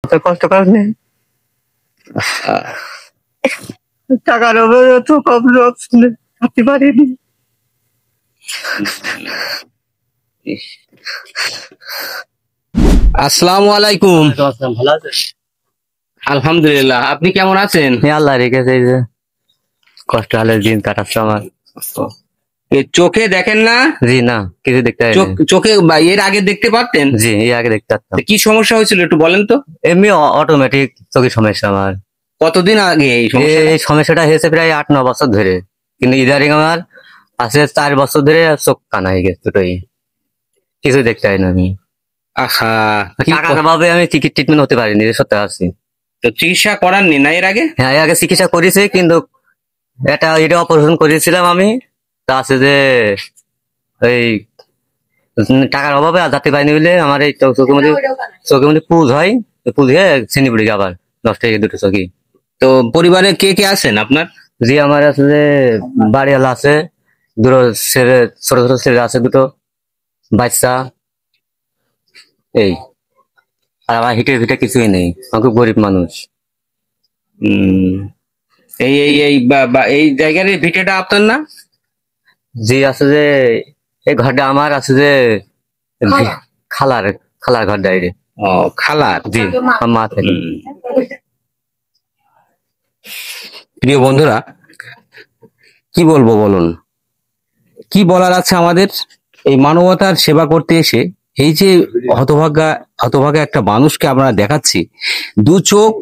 তো কষ্ট করেন টাকার অভাবে তো কম থাকতে পারিনি। আসসালামু আলাইকুম। ভালো আছেন? আলহামদুলিল্লাহ, আপনি কেমন আছেন? আল্লাহ রেখেছে, এই যে কষ্ট হলে দিন কাটাচ্ছে আমার। চোখে দেখেন না? জি না, কিছু দেখতে পাই না। চোখে এর আগে দেখতে পারতেন? জি, এর আগে দেখতে পারতাম। কি সমস্যা হয়েছিল একটু বলেন তো? এমনি অটোমেটিক চোখের সমস্যা আমার। কতদিন আগে এই সমস্যা? এই সমস্যাটা হয়েছে প্রায় 8-9 বছর ধরে, কিন্তু ইদারিং আমার আছে 4 বছর ধরে চোখ কানা হয়ে গেছে দুটোই, কিছু দেখতে পাই না আমি। আহা, টাকার অভাবে আমি ট্রিটমেন্ট হতে পারিনি, সত্যি আছি। তো চিকিৎসা করাননি না এর আগে? হ্যাঁ, এর আগে চিকিৎসা করেছি, কিন্তু এটা অপারেশন করেছিলাম আমি। তা আছে যে এই টাকার অভাবে আর যাতে পারিনি বলে আমার এই চোখের মধ্যে পুজ হয়, পুজ হয়ে চিনি পড়ে গিয়ে আবার নষ্ট হয়ে গেছে দুটো চোখই। তো পরিবারে কে কে আছেন আপনার? জি, আমার আছে যে বাড়িওয়ালা আছে, দুটো ছেলে, ছোট ছোট ছেলে আছে দুটো, বাচ্চা, এই। আর আমার হিটে ফিটে কিছুই নেই, আমি খুব গরিব মানুষ। এই এই এই এই জায়গার ভিটেটা আপনার না? জি, আছে যে এই ঘরটা আমার, আছে যে খালার খালার ঘর ডাইরে। ও, খালার। জি, মা থেকে। প্রিয় বন্ধুরা, কি বলবো বলুন, কি বলার আছে আমাদের? এই মানবতার সেবা করতে এসে এই যে হতভাগা একটা মানুষকে আমরা দেখাচ্ছি, দু চোখ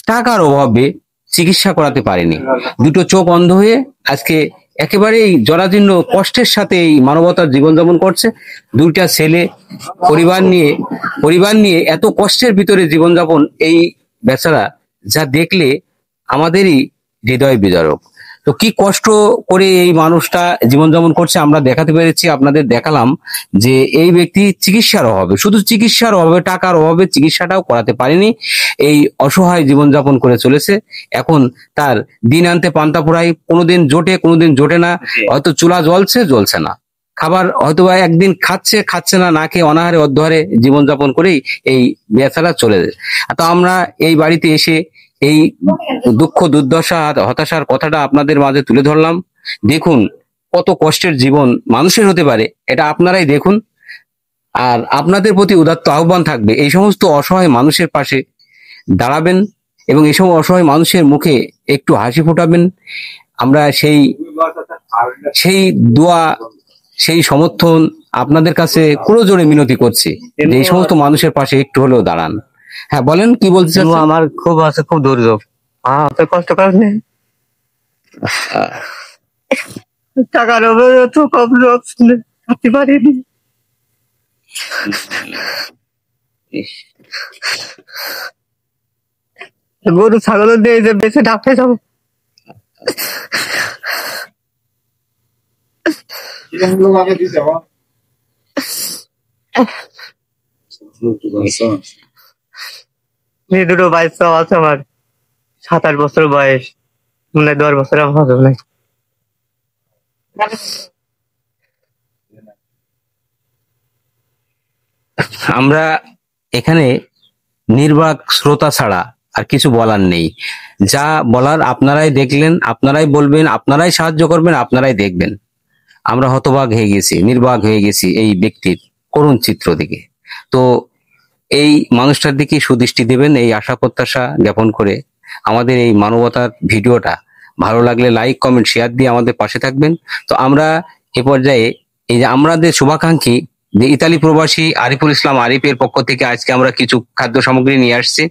টাকার অভাবে চিকিৎসা করাতে পারেনি, দুটো চোখ অন্ধ হয়ে আজকে একেবারেই জরাজীর্ণ কষ্টের সাথে এই মানবতার জীবনযাপন করছে। দুইটা ছেলে, পরিবার নিয়ে এত কষ্টের ভিতরে জীবনযাপন এই বেচারা, যা দেখলে আমাদেরই হৃদয় বিদারক। তো কি কষ্ট করে এই মানুষটা জীবনযাপন করছে আমরা দেখাতে পেরেছি, আপনাদের দেখালাম যে এই ব্যক্তি চিকিৎসার অভাবে, শুধু চিকিৎসার অভাবে, টাকার অভাবে চিকিৎসাটাও করাতে পারেনি, এই অসহায় জীবনযাপন করে চলেছে। এখন তার দিন আনতে পান্তা পোড়াই, কোনোদিন জোটে কোনোদিন জোটে না, হয়তো চুলা জ্বলছে না, খাবার হয়তো একদিন খাচ্ছে না, না খেয়ে অনাহারে অধ্যহারে জীবনযাপন করেই এই বেচারা চলে যায়। তো আমরা এই বাড়িতে এসে এই দুঃখ দুর্দশা হতাশার কথাটা আপনাদের মাঝে তুলে ধরলাম। দেখুন কত কষ্টের জীবন মানুষের হতে পারে, এটা আপনারাই দেখুন। আর আপনাদের প্রতি উদাত্ত আহ্বান থাকবে, এই সমস্ত অসহায় মানুষের পাশে দাঁড়াবেন এবং এইসব অসহায় মানুষের মুখে একটু হাসি ফোটাবেন। আমরা সেই দোয়া, সেই সমর্থন আপনাদের কাছে জোরে মিনতি করছি যে এই সমস্ত মানুষের পাশে একটু হলেও দাঁড়ান। হ্যাঁ বলেন, কি বলতে চাচ্ছেন? আমার খুব আছে, খুব দুর্যোগ, কষ্ট করেন টাকার অভাবে তো কম থাকতে পারিনি। গরু ছাগল দিয়ে যে বেঁচে ডাকতে যাবো, দুটো বাচ্চা আছে আমার, 7-8 বছর বয়স, মনে হয় 10 বছর আমার হবে না। আমরা এখানে নির্বাক শ্রোতা ছাড়া আর কিছু বলার নেই। যা বলার আপনারাই দেখলেন, আপনারাই বলবেন, আপনারাই সাহায্য করবেন, আপনারাই দেখবেন। আমরা হতবাক হয়ে গেছি, নির্বাক হয়ে গেছি এই ব্যক্তির করুণ চিত্র দিকে। তো এই মানুষটার দিকে সুদৃষ্টি দেবেন এই আশা প্রত্যাশা জ্ঞাপন করে আমাদের এই মানবতার ভিডিওটা ভালো লাগলে লাইক কমেন্ট শেয়ার দিয়ে আমাদের পাশে থাকবেন। তো আমরা এ পর্যায়ে এই যে আমাদের শুভাকাঙ্ক্ষী যে ইতালি প্রবাসী আরিফুল ইসলাম আরিফের পক্ষ থেকে আজকে আমরা কিছু খাদ্য সামগ্রী নিয়ে আসছি,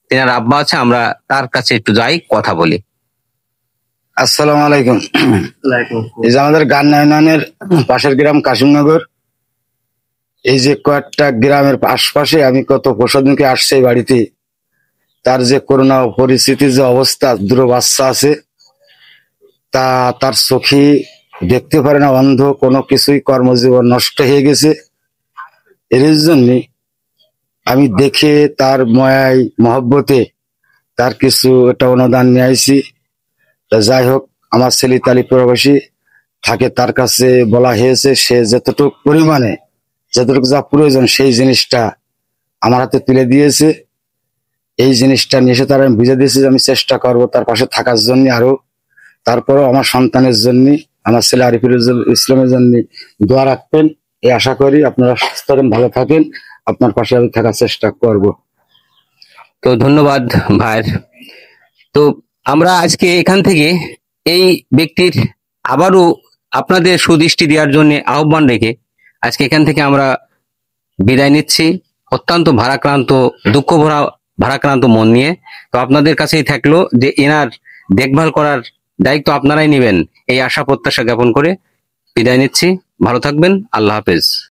তেনার আব্বা আছে, আমরা তার কাছে একটু যাই, কথা বলি। আসসালামু আলাইকুম। এই যে আমাদের গান্না ইউনিয়নের পাশের গ্রাম কাশিমনগর, এই যে কয়েকটা গ্রামের আশপাশে আমি কত প্রসাদকে আসছে এই বাড়িতে, তার যে করোনা পরিস্থিতির যে অবস্থা, দুটো বাচ্চা আছে, তার চোখে দেখতে পারে না, অন্ধ, কোনো কিছুই, কর্মজীবন নষ্ট হয়ে গেছে। এর জন্য আমি দেখে তার মায়ায় মহব্বতে তার কিছু একটা অনুদান নিয়ে আইছি। যাই হোক, আমার ছেলে ইতালি প্রবাসী থাকে, তার কাছে বলা হয়েছে সে যতটুকু পরিমাণে, যতটুকু যা প্রয়োজন সেই জিনিসটা আমার হাতে তুলে দিয়েছে। এই জিনিসটা নিয়ে এসে তারা আমি বুঝে দিয়েছি যে আমি চেষ্টা করব তার পাশে থাকার জন্য আরো। তারপরেও আমার সন্তানের জন্য, আমার ছেলে আরিফুল ইসলামের জন্য দোয়া রাখবেন, এই আশা করি। আপনারা সুস্থ থাকেন, ভালো থাকেন, আপনার পাশে আমি থাকার চেষ্টা করব। তো ধন্যবাদ ভাইয়ের। তো আমরা আজকে এখান থেকে এই ব্যক্তির আবারও আপনাদের সুদৃষ্টি দেওয়ার জন্য আহ্বান রেখে আজকে এখান থেকে আমরা বিদায় নিচ্ছি, অত্যন্ত ভারাক্রান্ত, দুঃখ ভরা ভারাক্রান্ত মন নিয়ে। তো আপনাদের কাছেই থাকলো যে এনার দেখভাল করার দায়িত্ব আপনারাই নেবেন, এই আশা প্রত্যাশা জ্ঞাপন করে বিদায় নিচ্ছি। ভালো থাকবেন, আল্লাহ হাফেজ।